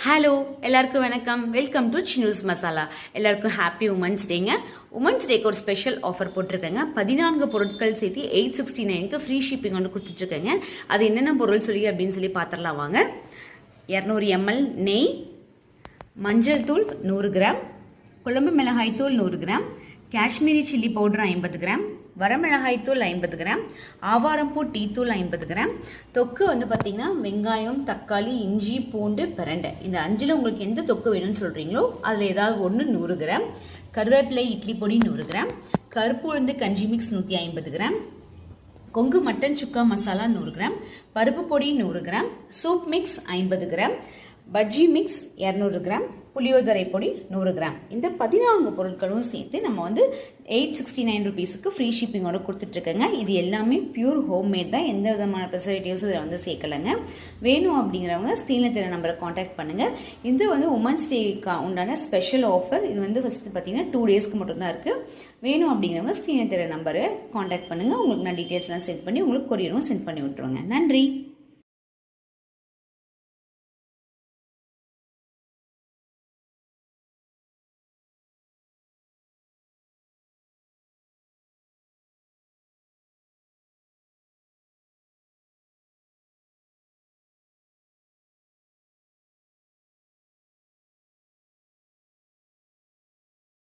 Hello எல்லாருக்கும் வணக்கம். Welcome to Chinnu's masala. எல்லாருக்கும் ஹாப்பி உமன்ஸ் டேங்க. உமன்ஸ் டேக்கு ஒரு ஸ்பெஷல் ஆஃபர் போட்டிருக்கேங்க. 14 பொருட்கள் சேர்த்து 869க்கு ஃப்ரீ ஷிப்பிங் ஒன்று கொடுத்துட்ருக்கேங்க. அது என்னென்ன பொருள் சொல்லி அப்படின்னு சொல்லி பார்த்துடலாம் வாங்க. 200 ml நெய், மஞ்சள் தூள் 100 கிராம், குழம்பு மிளகாய் தூள் 100 gram, Kashmiri chilli powder 50 gram, வரமிளகாய் தூள் 50 கிராம், ஆவாரம்பூ டீ தூள் 50 கிராம். தொக்கு வந்து பார்த்தீங்கன்னா வெங்காயம், தக்காளி, இஞ்சி, பூண்டு, பிரண்டை. இந்த 5ல் உங்களுக்கு எந்த தொக்கு வேணும்னு சொல்கிறீங்களோ அதில் ஏதாவது ஒன்று 100 கிராம், கருவேப்பிலை இட்லி பொடி 100 கிராம், கருப்பு உளுந்து கஞ்சி mix 150 gram, Kongu mutton sukka masala 100 gram, பருப்பு பொடி 100 gram, soup mix 50 gram, bajji mix 200 gram, புளியோதரை பொடி 100 கிராம். இந்த 14 பொருட்களும் சேர்த்து நம்ம வந்து 869 ருபீஸுக்கு ஃப்ரீ ஷிப்பிங்கோட கொடுத்துட்ருக்கேங்க. இது எல்லாமே பியூர் ஹோம்மேட் தான். எந்த விதமான ப்ரிசர்வேட்டிவ்ஸும் இதில் வந்து சேர்க்கலைங்க. வேணும் அப்படிங்கிறவங்க ஸ்க்ரீனில் தெரிய நம்பரை காண்டாக்ட் பண்ணுங்கள். இது வந்து உமன்ஸ் டேக்கு உண்டான ஸ்பெஷல் ஆஃபர். இது வந்து ஃபஸ்ட்டு பார்த்தீங்கன்னா 2 டேஸ்க்கு மட்டும்தான் இருக்குது. வேணும் அப்படிங்கிறவங்க ஸ்க்ரீனில் தெரிய நம்பரை காண்டாக்ட் பண்ணுங்கள். உங்களுக்கு நான் டீட்டெயில்ஸ்லாம் சென்ட் பண்ணி உங்களுக்கு கொரியரும் சென்ட் பண்ணி விட்ருவேங்க. நன்றி.